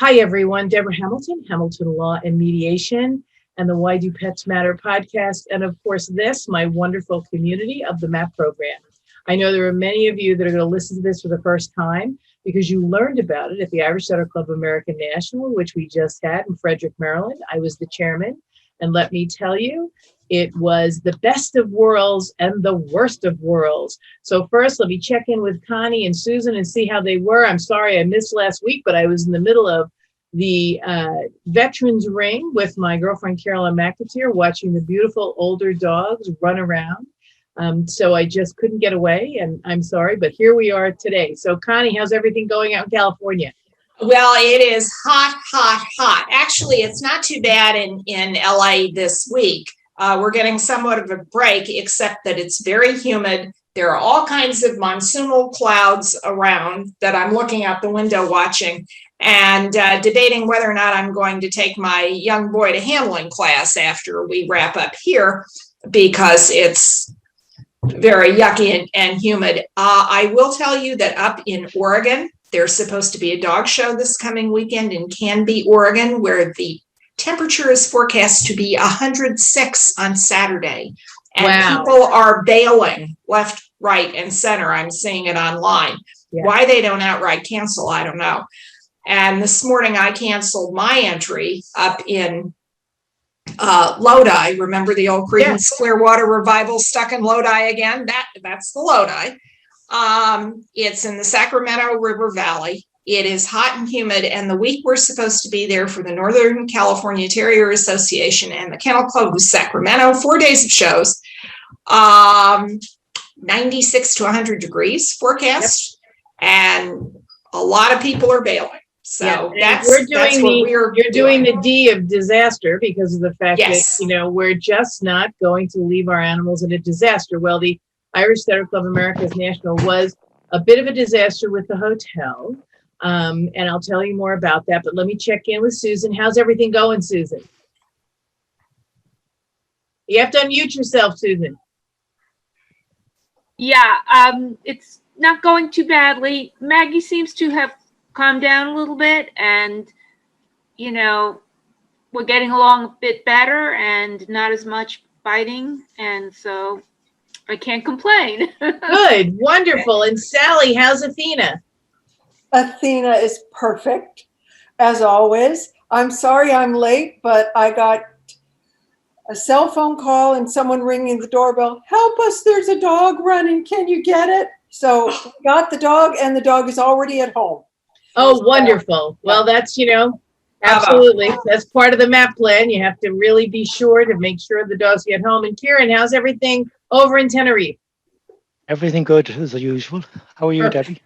Hi, everyone. Deborah Hamilton, Hamilton Law and Mediation, and the Why Do Pets Matter podcast. And of course, this, my wonderful community of the MAAP program. I know there are many of you that are going to listen to this for the first time because you learned about it at the Irish Setter Club American National, which we just had in Frederick, Maryland. I was the chairman. And let me tell you, it was the best of worlds and the worst of worlds. So first, let me check in with Connie and Susan and see how they were. I'm sorry I missed last week, but I was in the middle of the Veterans Ring with my girlfriend, Carolyn McAteer, watching the beautiful older dogs run around. So I just couldn't get away, and I'm sorry, but here we are today. So Connie, how's everything going out in California? Well, it is hot, hot, hot. Actually, it's not too bad in LA this week. We're getting somewhat of a break, except that it's very humid. There are all kinds of monsoonal clouds around that I'm looking out the window watching and debating whether or not I'm going to take my young boy to handling class after we wrap up here because it's very yucky and humid. I will tell you that up in Oregon, there's supposed to be a dog show this coming weekend in Canby, Oregon, where the temperature is forecast to be 106 on Saturday. And Wow. People are bailing left, right, and center. I'm seeing it online. Yeah. Why they don't outright cancel, I don't know. And this morning I canceled my entry up in Lodi. Remember the old Creedence Clearwater revival stuck in Lodi again? That's the Lodi. It's in the Sacramento River Valley. It is hot and humid, and the week we're supposed to be there for the Northern California Terrier Association and the Kennel Club of Sacramento, 4 days of shows, 96 to 100 degrees forecast, and a lot of people are bailing. So you're doing the D of disaster because of the fact that, we're just not going to leave our animals in a disaster. Well, the Irish Setter Club America's National was a bit of a disaster with the hotel. And I'll tell you more about that, but let me check in with Susan. How's everything going, Susan? You have to unmute yourself, Susan. Yeah, it's not going too badly. Maggie seems to have calmed down a little bit, and, we're getting along a bit better and not as much fighting, and so I can't complain. Good, wonderful. And Sally, how's Athena? Athena is perfect, as always. I'm sorry I'm late, but I got a cell phone call and someone ringing the doorbell. Help us, there's a dog running. Can you get it? So got the dog, and the dog is already at home. Oh, wonderful. Well, that's, absolutely. That's part of the MAAP plan. You have to really be sure to make sure the dogs get home. And Kieran, how's everything over in Tenerife? Everything good as usual. How are you, Debbie?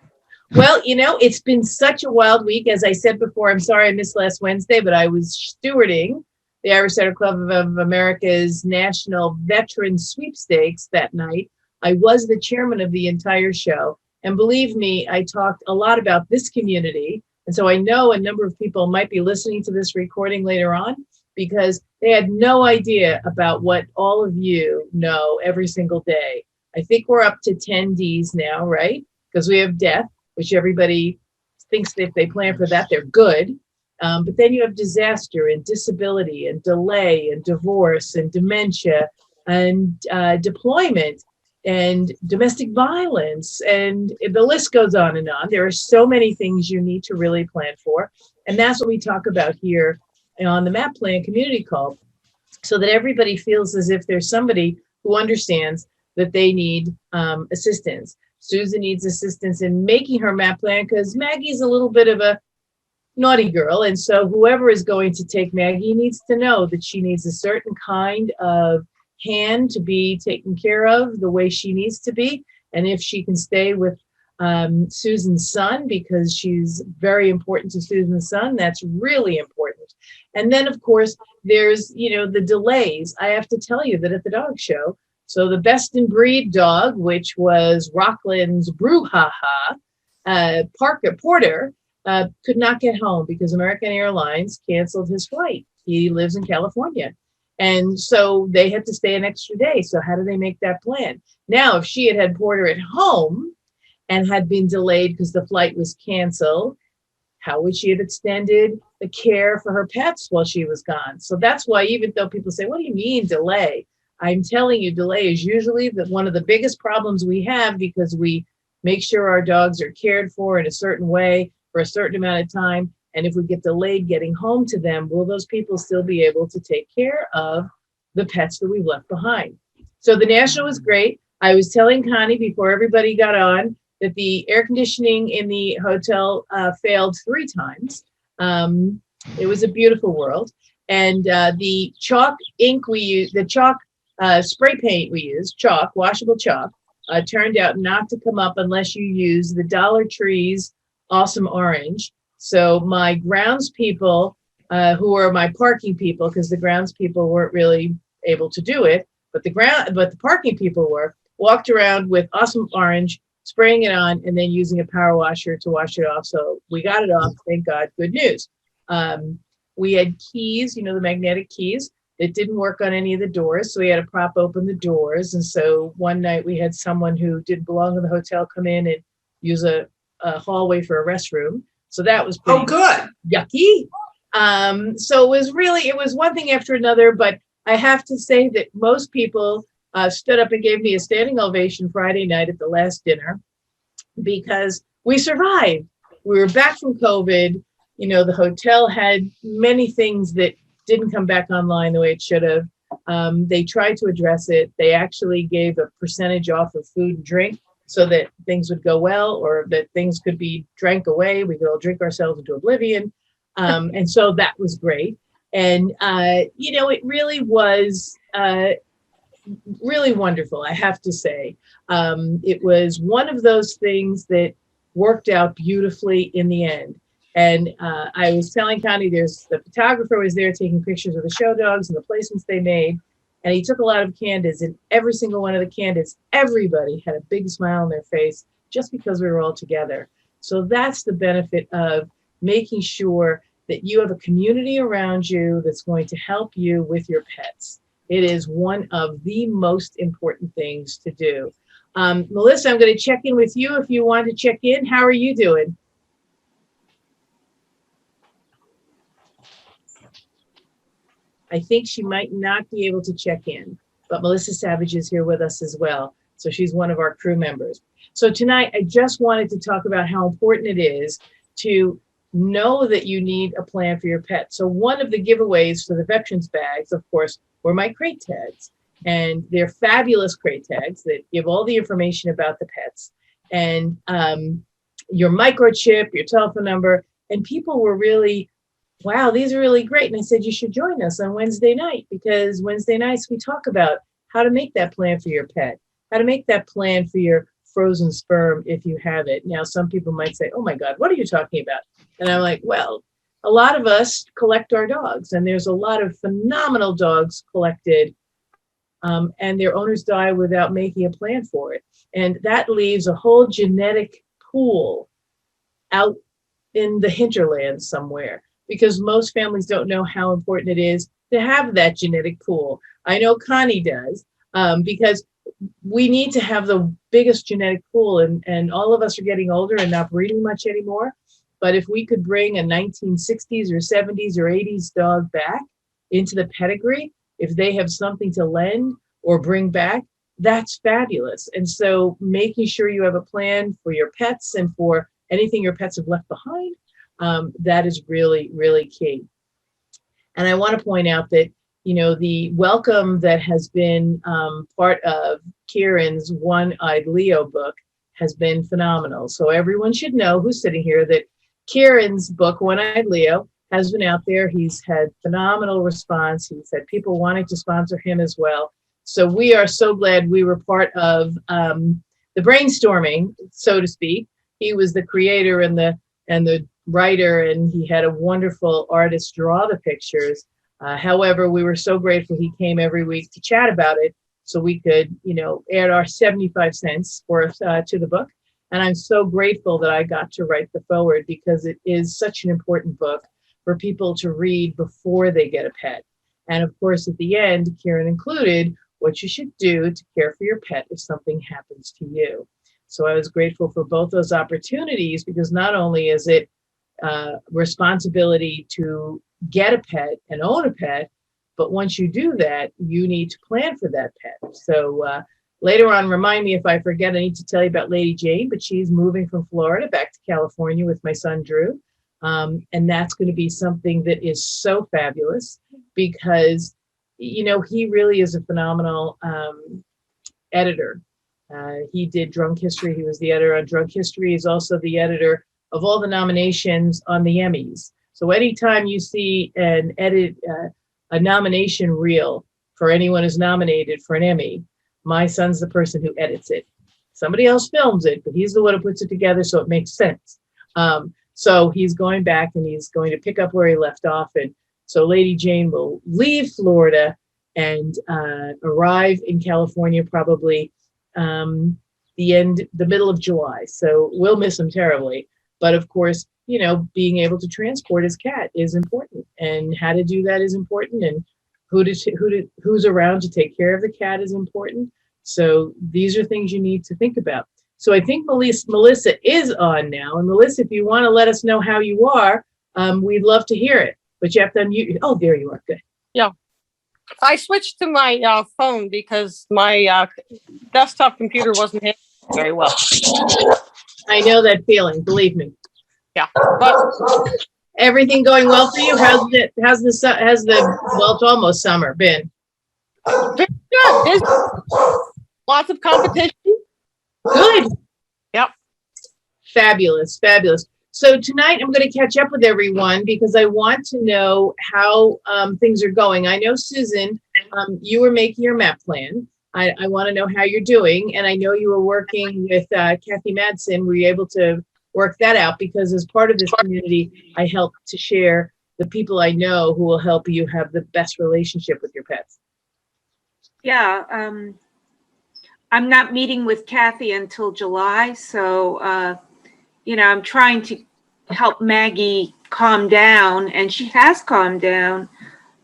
Well, it's been such a wild week. As I said before, I'm sorry I missed last Wednesday, but I was stewarding the Irish Setter Club of America's National Veteran Sweepstakes that night. I was the chairman of the entire show. And believe me, I talked a lot about this community. And so I know a number of people might be listening to this recording later on because they had no idea about what all of you know every single day. I think we're up to 10 Ds now, right? Because we have death, which everybody thinks that if they plan for that, they're good. But then you have disaster and disability and delay and divorce and dementia and deployment and domestic violence, and the list goes on and on. There are so many things you need to really plan for. And that's what we talk about here on the MAAP Plan Community Call, so that everybody feels as if there's somebody who understands that they need assistance. Susan needs assistance in making her MAAP plan because Maggie's a little bit of a naughty girl. And so whoever is going to take Maggie needs to know that she needs a certain kind of hand to be taken care of the way she needs to be. And if she can stay with Susan's son, because she's very important to Susan's son, that's really important. And then, of course, there's, the delays. I have to tell you that at the dog show, so the best in breed dog, which was Rockland's Brouhaha, Porter, could not get home because American Airlines canceled his flight. He lives in California. And so they had to stay an extra day. So how do they make that plan? Now, if she had Porter at home and had been delayed because the flight was canceled, how would she have extended the care for her pets while she was gone? So that's why, even though people say, what do you mean delay? I'm telling you, delay is usually one of the biggest problems we have, because we make sure our dogs are cared for in a certain way for a certain amount of time. And if we get delayed getting home to them, will those people still be able to take care of the pets that we've left behind? So the National was great. I was telling Connie before everybody got on that the air conditioning in the hotel failed 3 times. It was a beautiful world. And the chalk ink we used, the chalk spray paint we used, chalk, washable chalk, turned out not to come up unless you use the Dollar Tree's Awesome Orange. So my grounds people, who are my parking people, because the grounds people weren't really able to do it, but the parking people were, walked around with Awesome Orange, spraying it on, and then using a power washer to wash it off. So we got it off, thank God, good news. We had keys, the magnetic keys. It didn't work on any of the doors, so we had to prop open the doors. And so one night we had someone who didn't belong in the hotel come in and use a hallway for a restroom. So that was pretty good. Yucky. So it was one thing after another, but I have to say that most people stood up and gave me a standing ovation Friday night at the last dinner, because we survived. We were back from COVID. The hotel had many things that didn't come back online the way it should have. They tried to address it. They actually gave a percentage off of food and drink so that things would go well, or that things could be drank away. We could all drink ourselves into oblivion. And so that was great. And, it really was really wonderful, I have to say. It was one of those things that worked out beautifully in the end. And I was telling Connie, the photographer was there taking pictures of the show dogs and the placements they made. And he took a lot of candids, and every single one of the candids, everybody had a big smile on their face just because we were all together. So that's the benefit of making sure that you have a community around you that's going to help you with your pets. It is one of the most important things to do. Melissa, I'm going to check in with you if you want to check in. How are you doing? I think she might not be able to check in, but Melissa Savage is here with us as well. So she's one of our crew members. So tonight, I just wanted to talk about how important it is to know that you need a plan for your pet. So one of the giveaways for the veterans bags, of course, were my crate tags. And they're fabulous crate tags that give all the information about the pets, and your microchip, your telephone number. And people were really, wow, these are really great. And I said, you should join us on Wednesday night, because Wednesday nights we talk about how to make that plan for your pet, how to make that plan for your frozen sperm if you have it. Now, some people might say, oh my God, what are you talking about? And I'm like, well, a lot of us collect our dogs, and there's a lot of phenomenal dogs collected, and their owners die without making a plan for it. And that leaves a whole genetic pool out in the hinterlands somewhere, because most families don't know how important it is to have that genetic pool. I know Connie does, because we need to have the biggest genetic pool, and all of us are getting older and not breeding much anymore. But if we could bring a 1960s or 70s or 80s dog back into the pedigree, if they have something to lend or bring back, that's fabulous. And so making sure you have a plan for your pets and for anything your pets have left behind, that is really, really key. And I want to point out that, the welcome that has been part of Kieran's One-Eyed Leo book has been phenomenal. So everyone should know who's sitting here that Kieran's book, One-Eyed Leo, has been out there. He's had phenomenal response. He's had people wanting to sponsor him as well. So we are so glad we were part of the brainstorming, so to speak. He was the creator and the writer, and he had a wonderful artist draw the pictures. However, we were so grateful he came every week to chat about it, so we could, add our 75 cents worth to the book. And I'm so grateful that I got to write the foreword, because it is such an important book for people to read before they get a pet. And of course, at the end, Kieran included what you should do to care for your pet if something happens to you. So I was grateful for both those opportunities, because not only is it responsibility to get a pet and own a pet. But once you do that, you need to plan for that pet. So later on, remind me if I forget, I need to tell you about Lady Jane, but she's moving from Florida back to California with my son, Drew. And that's going to be something that is so fabulous because, you know, he really is a phenomenal editor. He did Drunk History. He was the editor on Drunk History. He's also the editor of all the nominations on the Emmys. So anytime you see a nomination reel for anyone who's nominated for an Emmy, my son's the person who edits it. Somebody else films it, but he's the one who puts it together so it makes sense. So he's going back and he's going to pick up where he left off. And so Lady Jane will leave Florida and arrive in California probably the middle of July. So we'll miss him terribly. But of course, you know, being able to transport his cat is important, and how to do that is important, and who's around to take care of the cat is important. So these are things you need to think about. So I think Melissa is on now. And Melissa, if you want to let us know how you are, we'd love to hear it. But you have to unmute. Oh, there you are. Good. Yeah. I switched to my phone because my desktop computer wasn't handling it very well. I know that feeling, believe me. Yeah. But everything going well for you? How's the well, it's almost summer been? Very good. There's lots of competition. Good. Yep. Fabulous, fabulous. So tonight I'm going to catch up with everyone because I want to know how things are going. I know, Susan, you were making your MAAP plan. I want to know how you're doing. And I know you were working with Kathy Madsen. Were you able to work that out? Because as part of this community, I help to share the people I know who will help you have the best relationship with your pets. Yeah, I'm not meeting with Kathy until July, so you know, I'm trying to help Maggie calm down, and she has calmed down.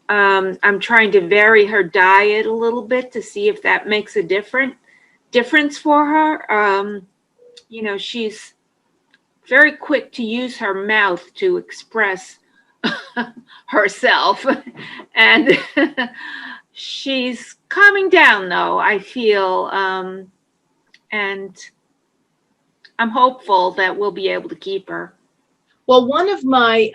I'm trying to vary her diet a little bit to see if that makes a difference for her. You know, she's very quick to use her mouth to express herself, and she's calming down, though, I feel, and I'm hopeful that we'll be able to keep her. Well, one of my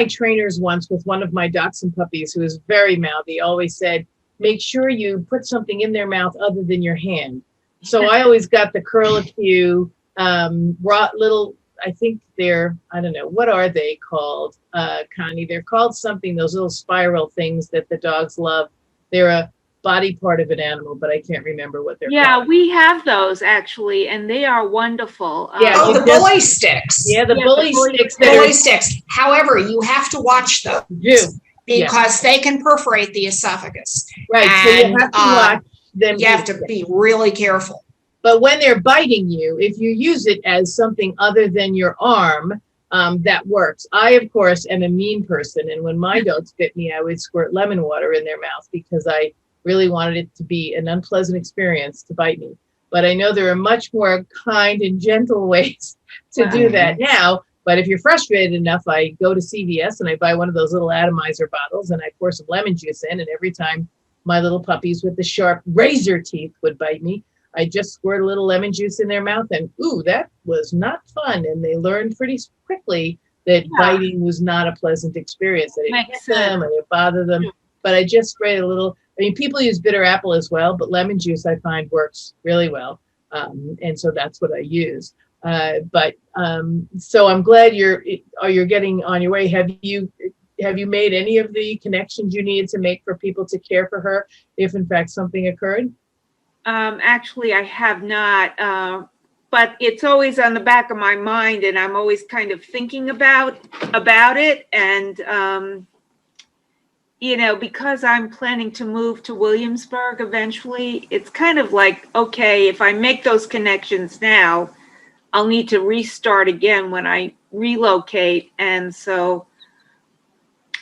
trainers once with one of my dachshund puppies, who is very mouthy, always said, make sure you put something in their mouth other than your hand. So I always got the curlicue, little, I think they're, I don't know, what are they called, Connie? They're called something, those little spiral things that the dogs love. They're a body part of an animal, but I can't remember what they're called. Yeah, we have those actually, and they are wonderful. Yeah, Oh, the bully sticks. Yeah, the bully sticks. Bully sticks. However, you have to watch them because they can perforate the esophagus. Right, so you have to watch them. You have to be really careful. But when they're biting you, if you use it as something other than your arm, that works. I, of course, am a mean person, and when my dogs bit me, I would squirt lemon water in their mouth because I really wanted it to be an unpleasant experience to bite me. But I know there are much more kind and gentle ways to do that now. But if you're frustrated enough, I go to CVS and I buy one of those little atomizer bottles and I pour some lemon juice in, and every time my little puppies with the sharp razor teeth would bite me, I just squirt a little lemon juice in their mouth, and ooh, that was not fun. And they learned pretty quickly that biting was not a pleasant experience. That it hit them and it bothered them. But I just sprayed a little. I mean, people use bitter apple as well, but lemon juice I find works really well. And so that's what I use. So I'm glad you're getting on your way. Have you made any of the connections you needed to make for people to care for her if in fact something occurred? Actually, I have not, but it's always on the back of my mind, and I'm always kind of thinking about it. And you know, because I'm planning to move to Williamsburg eventually, it's kind of like, okay, if I make those connections now, I'll need to restart again when I relocate. And so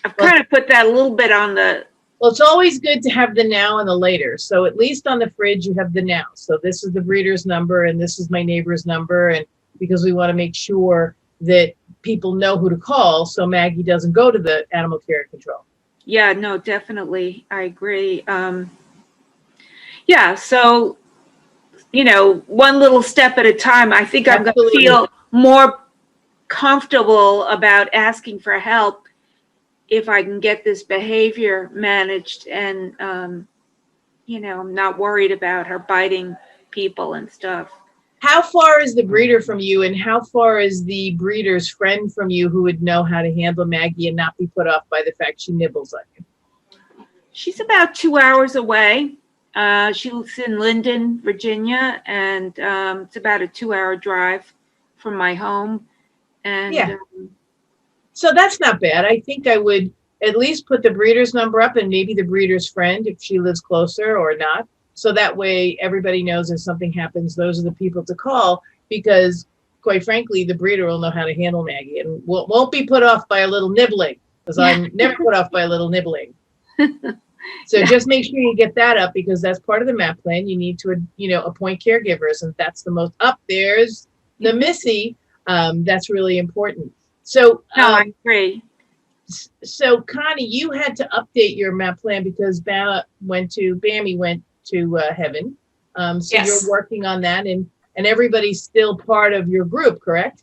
I've kind of put that a little bit on the... Well, it's always good to have the now and the later. So at least on the fridge, you have the now. So this is the breeder's number and this is my neighbor's number. And because we want to make sure that people know who to call so Maggie doesn't go to the animal care control. Yeah, no, definitely. I agree. Yeah, so, one little step at a time. I think I'm going to Absolutely. feel more comfortable about asking for help if I can get this behavior managed, and I'm not worried about her biting people and stuff. How far is the breeder from you, and how far is the breeder's friend from you who would know how to handle Maggie and not be put off by the fact she nibbles on you? She's about 2 hours away. She lives in Linden, Virginia, and it's about a 2-hour drive from my home. And Yeah. So that's not bad. I think I would at least put the breeder's number up and maybe the breeder's friend if she lives closer or not. So that way everybody knows if something happens, those are the people to call, because quite frankly, the breeder will know how to handle Maggie and won't be put off by a little nibbling, because I'm never put off by a little nibbling. So just make sure you get that up, because that's part of the MAAP plan. You need to, appoint caregivers, and that's the most up. There's the Missy. That's really important. So, no, I agree. So Connie, you had to update your MAAP plan because Bammy went to heaven. So Yes. You're working on that, and everybody's still part of your group, correct?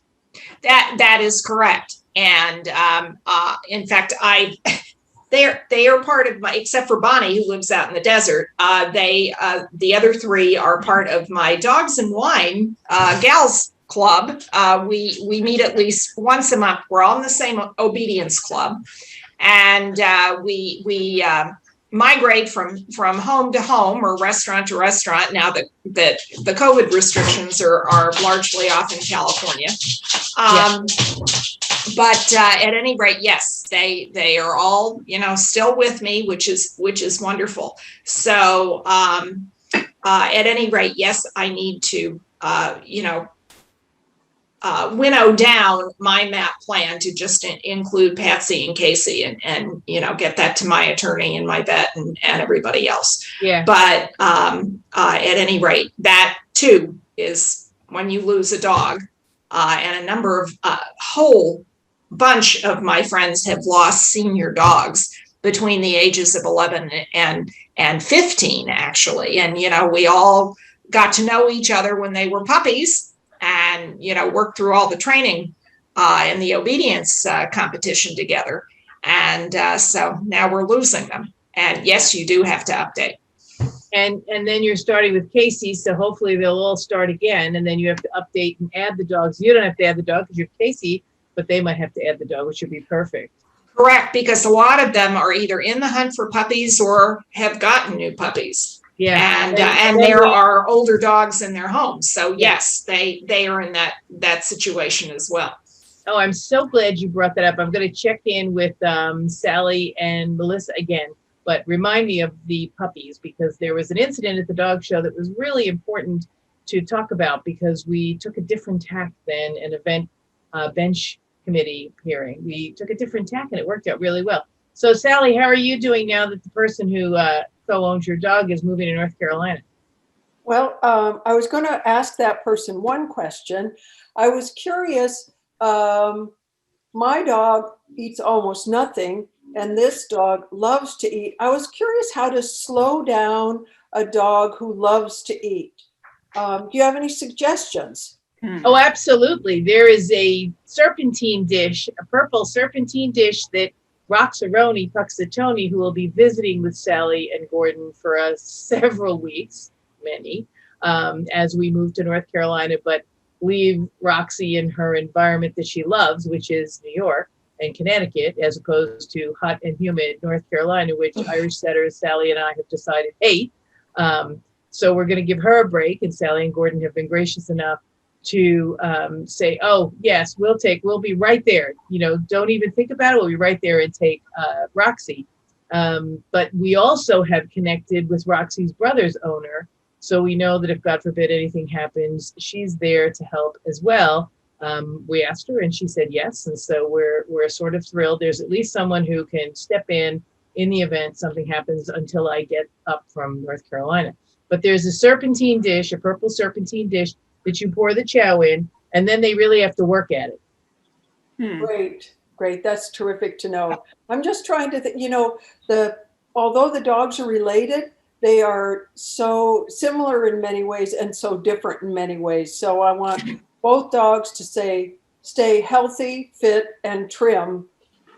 That is correct. And in fact, they are part of my, except for Bonnie, who lives out in the desert. The other three are part of my Dogs and Wine Gals Club. We meet at least once a month. We're all in the same obedience club, and we migrate from home to home or restaurant to restaurant now that the COVID restrictions are largely off in California. But at any rate, yes, they are all, still with me, which is wonderful. So at any rate, yes, I need to, winnow down my MAAP plan to just include Patsy and Casey and get that to my attorney and my vet and everybody else. Yeah. But at any rate, that too is when you lose a dog, and a number of whole bunch of my friends have lost senior dogs between the ages of 11 and 15, actually. And, we all got to know each other when they were puppies and, worked through all the training and the obedience competition together. And so now we're losing them. And yes, you do have to update. And then you're starting with Casey, so hopefully they'll all start again. And then you have to update and add the dogs. You don't have to add the dog because you're Casey, but they might have to add the dog, which would be perfect. Correct, because a lot of them are either in the hunt for puppies or have gotten new puppies. Yeah. And there are older dogs in their homes. So yes, they are in that situation as well. Oh, I'm so glad you brought that up. I'm going to check in with Sally and Melissa again, but remind me of the puppies, because there was an incident at the dog show that was really important to talk about, because we took a different tack than an event bench committee hearing. We took a different tack and it worked out really well. So Sally, how are you doing now that the person who co-owns your dog is moving to North Carolina? Well, I was going to ask that person one question. I was curious. My dog eats almost nothing, and this dog loves to eat. I was curious how to slow down a dog who loves to eat. Do you have any suggestions? Oh, absolutely. There is a serpentine dish, a purple serpentine dish that Roxaroni Puxatoni, who will be visiting with Sally and Gordon for several weeks, as we move to North Carolina, but leave Roxy in her environment that she loves, which is New York and Connecticut, as opposed to hot and humid North Carolina, which Irish setters Sally and I have decided hate. So we're going to give her a break, and Sally and Gordon have been gracious enough to say, oh, yes, we'll be right there. Don't even think about it. We'll be right there and take Roxy. But we also have connected with Roxy's brother's owner. So we know that if, God forbid, anything happens, she's there to help as well. We asked her and she said yes. And so we're sort of thrilled. There's at least someone who can step in the event something happens until I get up from North Carolina. But there's a serpentine dish, a purple serpentine dish that you pour the chow in, and then they really have to work at it. Great, great. That's terrific to know. I'm just trying to, although the dogs are related, they are so similar in many ways and so different in many ways. So I want both dogs to stay healthy, fit, and trim.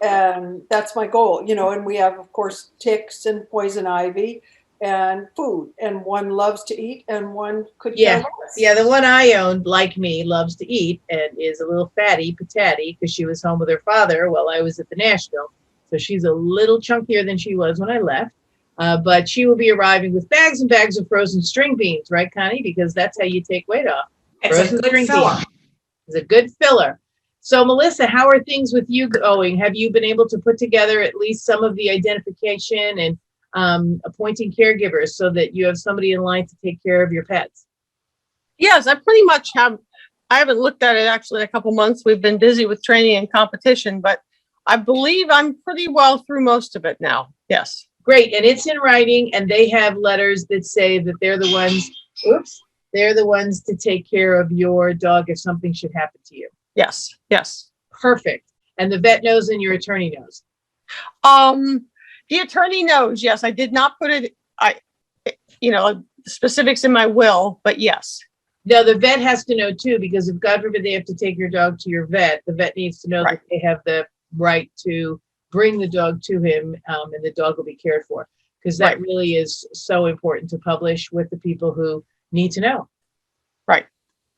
And that's my goal, and we have, of course, ticks and poison ivy and food. And one loves to eat and one could care less. Yeah, the one I owned, like me, loves to eat and is a little fatty patati because she was home with her father while I was at the Nashville. So she's a little chunkier than she was when I left. But she will be arriving with bags and bags of frozen string beans, right, Connie? Because that's how you take weight off. It's a good filler. It's a good filler. So, Melissa, how are things with you going? Have you been able to put together at least some of the identification and appointing caregivers so that you have somebody in line to take care of your pets? Yes, I pretty much have. I haven't looked at it actually in a couple months. We've been busy with training and competition, but I believe I'm pretty well through most of it now. Yes. Great. And it's in writing, and they have letters that say that they're the ones to take care of your dog if something should happen to you. Yes. Yes. Perfect. And the vet knows and your attorney knows. The attorney knows. Yes, I did not put it. Specifics in my will, but yes. No, the vet has to know too, because if God forbid they have to take your dog to your vet, the vet needs to know that they have the right to bring the dog to him, and the dog will be cared for, because that really is so important to publish with the people who need to know. Right.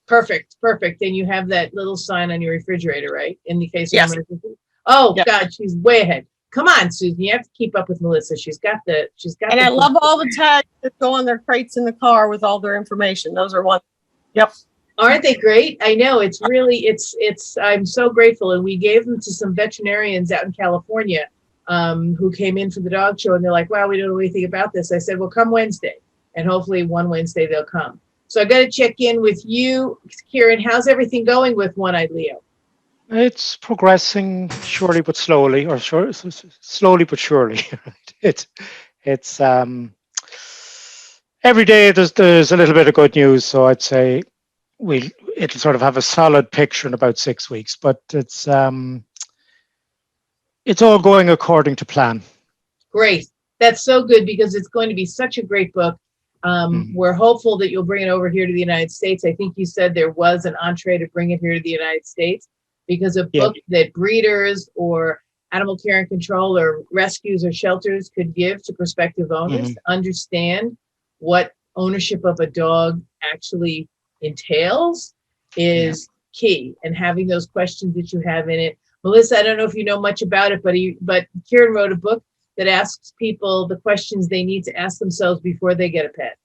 Perfect. And you have that little sign on your refrigerator, right? In the case of emergency. Oh, yep. God, she's way ahead. Come on, Susan, you have to keep up with Melissa. She's got. And I love all the tags that go on their crates in the car with all their information. Those are one. Yep. Aren't they great? I know, it's really, I'm so grateful. And we gave them to some veterinarians out in California who came in for the dog show, and they're like, wow, we don't know anything about this. I said, well, come Wednesday, and hopefully one Wednesday they'll come. So I got to check in with you, Kieran. How's everything going with One-Eyed Leo? It's progressing slowly but slowly, or slowly but surely. It's every day there's a little bit of good news. So I'd say it'll sort of have a solid picture in about 6 weeks. But it's all going according to plan. Great, that's so good, because it's going to be such a great book. We're hopeful that you'll bring it over here to the United States. I think you said there was an entree to bring it here to the United States, because a book that breeders or animal care and control or rescues or shelters could give to prospective owners to understand what ownership of a dog actually entails is key. And having those questions that you have in it. Melissa, I don't know if you know much about it, but Kieran wrote a book that asks people the questions they need to ask themselves before they get a pet.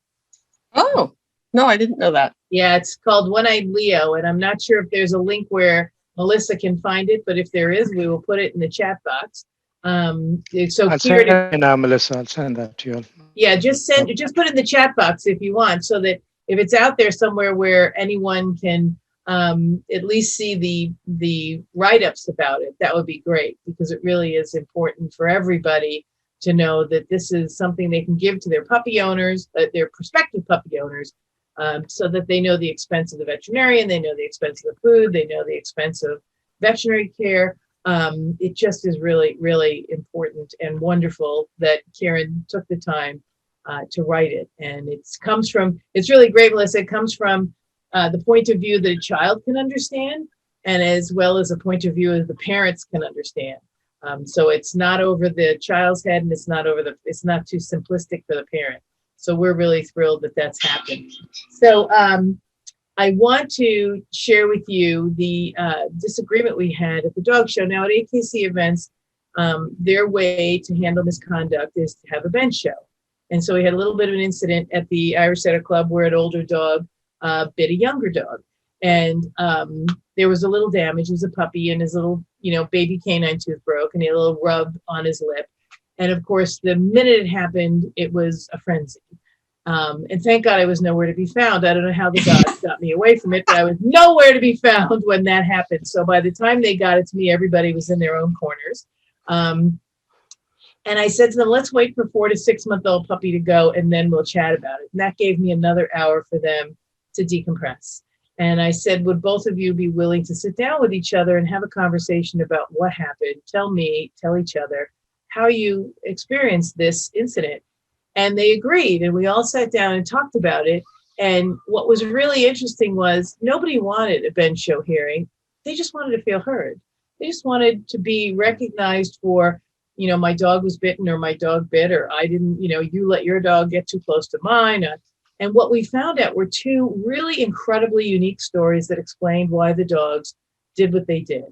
Oh, no, I didn't know that. Yeah, it's called One-Eyed Leo, and I'm not sure if there's a link where Melissa can find it, but if there is, we will put it in the chat box. So I'll send it now, Melissa. I'll send that to you. Yeah, just put it in the chat box if you want, so that if it's out there somewhere where anyone can at least see the write-ups about it, that would be great, because it really is important for everybody to know that this is something they can give to their puppy owners, their prospective puppy owners, so that they know the expense of the veterinarian, they know the expense of the food, they know the expense of veterinary care. It just is really, really important and wonderful that Kieran took the time to write it. And it's really great, Melissa. It comes from the point of view that a child can understand, and as well as a point of view that the parents can understand. So it's not over the child's head, and it's not too simplistic for the parent. So we're really thrilled that that's happened. So I want to share with you the disagreement we had at the dog show. Now at AKC events, their way to handle misconduct is to have a bench show. And so we had a little bit of an incident at the Irish Setter Club where an older dog bit a younger dog. And there was a little damage. It was a puppy, and his little, baby canine tooth broke, and he had a little rub on his lip. And of course, the minute it happened, it was a frenzy. And thank God I was nowhere to be found. I don't know how the dogs got me away from it, but I was nowhere to be found when that happened. So by the time they got it to me, everybody was in their own corners. And I said to them, let's wait for 4 to 6 month old puppy to go, and then we'll chat about it. And that gave me another hour for them to decompress. And I said, would both of you be willing to sit down with each other and have a conversation about what happened? Tell each other how you experienced this incident. And they agreed, and we all sat down and talked about it. And what was really interesting was nobody wanted a bench show hearing. They just wanted to feel heard. They just wanted to be recognized for, my dog was bitten, or my dog bit, or I didn't, you let your dog get too close to mine. And what we found out were two really incredibly unique stories that explained why the dogs did what they did,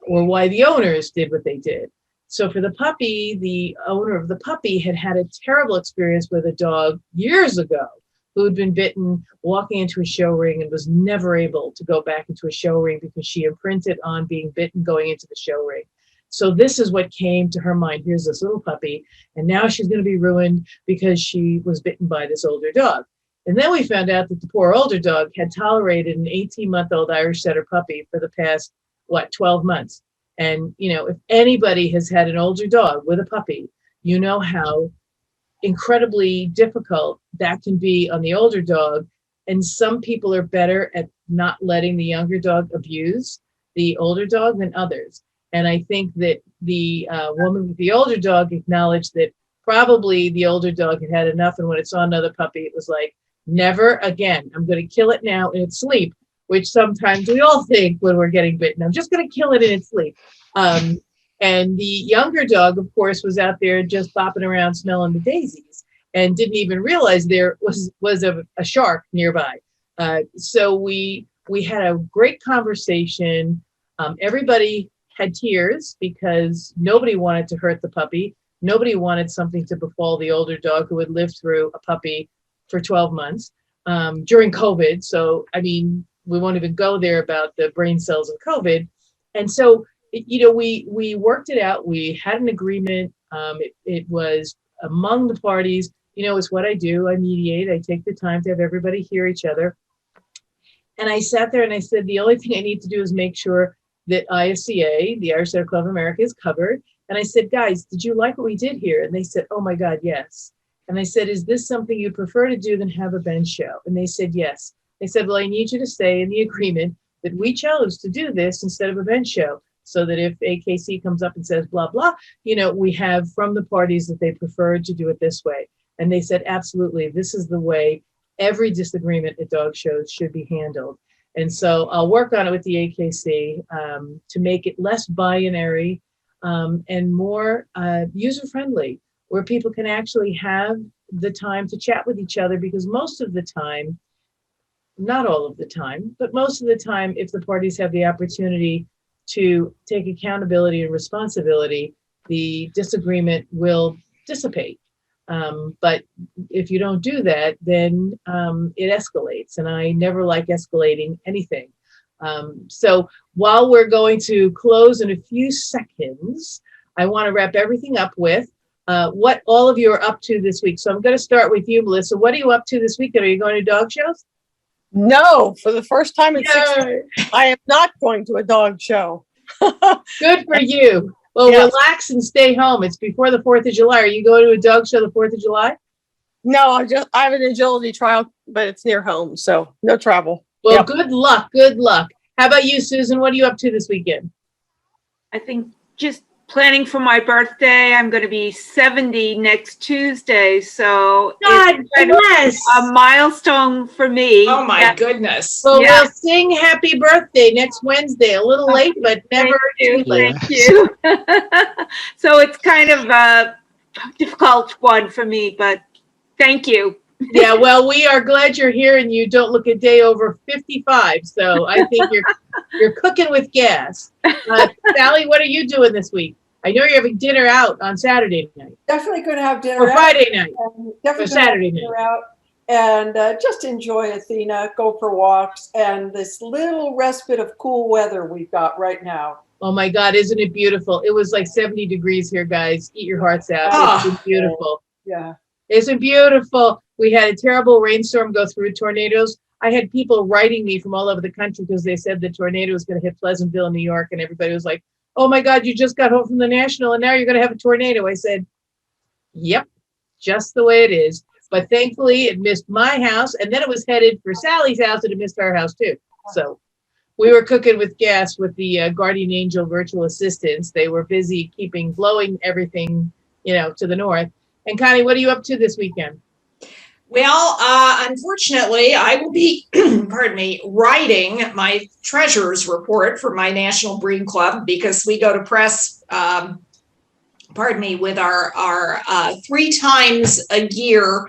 or why the owners did what they did. So for the puppy, the owner of the puppy had had a terrible experience with a dog years ago who had been bitten walking into a show ring and was never able to go back into a show ring because she imprinted on being bitten going into the show ring. So this is what came to her mind. Here's this little puppy, and now she's going to be ruined because she was bitten by this older dog. And then we found out that the poor older dog had tolerated an 18-month-old Irish setter puppy for the past, 12 months. And, if anybody has had an older dog with a puppy, you know how incredibly difficult that can be on the older dog. And some people are better at not letting the younger dog abuse the older dog than others. And I think that the woman with the older dog acknowledged that probably the older dog had had enough. And when it saw another puppy, it was like, never again. I'm going to kill it now in its sleep, which sometimes we all think when we're getting bitten. I'm just going to kill it in its sleep. And the younger dog, of course, was out there just bopping around smelling the daisies and didn't even realize there was a shark nearby. So we had a great conversation. Everybody had tears because nobody wanted to hurt the puppy. Nobody wanted something to befall the older dog who had lived through a puppy for 12 months during COVID. So, we won't even go there about the brain cells of COVID. And so, we worked it out. We had an agreement. It was among the parties. It's what I do. I mediate. I take the time to have everybody hear each other. And I sat there and I said, the only thing I need to do is make sure that ISCA, the Irish Setter Club of America, is covered. And I said, guys, did you like what we did here? And they said, oh my God, yes. And I said, is this something you prefer to do than have a bench show? And they said, yes. They said, well, I need you to stay in the agreement that we chose to do this instead of a bench show, so that if AKC comes up and says, blah, blah, we have from the parties that they preferred to do it this way. And they said, absolutely, this is the way every disagreement at dog shows should be handled. And so I'll work on it with the AKC to make it less binary and more user-friendly, where people can actually have the time to chat with each other, because most of the time, not all of the time, but most of the time, if the parties have the opportunity to take accountability and responsibility, the disagreement will dissipate. But if you don't do that, then it escalates, and I never like escalating anything. So while we're going to close in a few seconds, I want to wrap everything up with what all of you are up to this week. So I'm going to start with you, Melissa. What are you up to this weekend? Are you going to dog shows? No, for the first time in 6 months, I am not going to a dog show. Good for you. Well, Yes. Relax and stay home. It's before the 4th of July. Are you going to a dog show the 4th of July? No, I have an agility trial, but it's near home, so no travel. Well, Yep. Good luck. Good luck. How about you, Susan? What are you up to this weekend? I think just planning for my birthday. I'm going to be 70 next Tuesday, so God it's kind of bless. a milestone for me. Oh my Yeah. goodness. Well, Yeah. we'll sing happy birthday next Wednesday. A little late, but never too late. Thank you. So it's kind of a difficult one for me, but thank you. Yeah, well, we are glad you're here, and you don't look a day over 55. So I think you're cooking with gas. Sally, what are you doing this week? I know you're having dinner out on Saturday night Definitely going to have dinner or out. Friday night. Definitely or gonna have Saturday night. dinner out and just enjoy Athena, go for walks, and this little respite of cool weather we've got right now. Oh my God, isn't it beautiful? It was like 70 degrees here, guys. Eat your hearts out. Oh. It's been beautiful. Yeah. Isn't beautiful? We had a terrible rainstorm go through tornadoes. I had people writing me from all over the country because they said the tornado was going to hit Pleasantville, New York, and everybody was like, oh my God, you just got home from the National and now you're going to have a tornado. I said, yep, just the way it is. But thankfully it missed my house, and then it was headed for Sally's house, and it missed our house too. So we were cooking with gas with the guardian angel virtual assistants. They were busy blowing everything, to the north. And Connie, what are you up to this weekend? Well, unfortunately, I will be, pardon me, writing my treasurer's report for my National Breed Club because we go to press, with our 3 times a year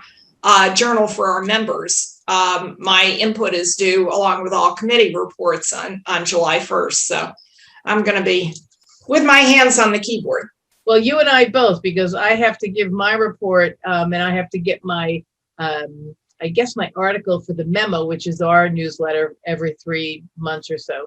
journal for our members. My input is due along with all committee reports on July 1st. So I'm going to be with my hands on the keyboard. Well, you and I both, because I have to give my report and I have to get my my article for the memo, which is our newsletter every 3 months or so,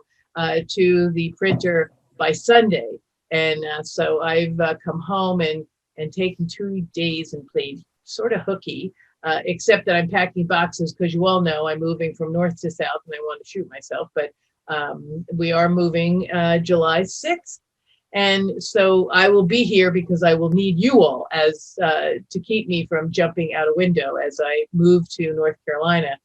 to the printer by Sunday. And so I've come home and taken 2 days and played sort of hooky, except that I'm packing boxes because you all know I'm moving from north to south and I want to shoot myself. But we are moving July 6th. And so I will be here because I will need you all as to keep me from jumping out a window as I move to North Carolina.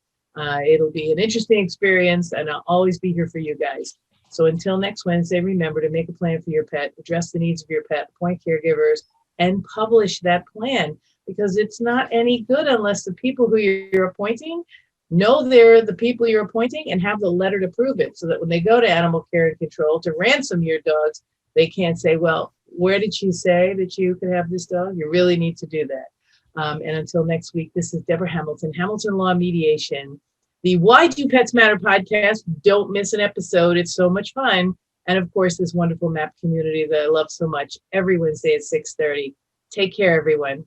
It'll be an interesting experience and I'll always be here for you guys. So until next Wednesday, remember to make a plan for your pet, address the needs of your pet, appoint caregivers, and publish that plan because it's not any good unless the people who you're appointing know they're the people you're appointing and have the letter to prove it so that when they go to animal care and control to ransom your dogs, they can't say, well, where did she say that you could have this dog? You really need to do that. And until next week, this is Deborah Hamilton, Hamilton Law Mediation, the Why Do Pets Matter podcast. Don't miss an episode. It's so much fun. And of course, this wonderful MAAP community that I love so much every Wednesday at 6:30. Take care, everyone.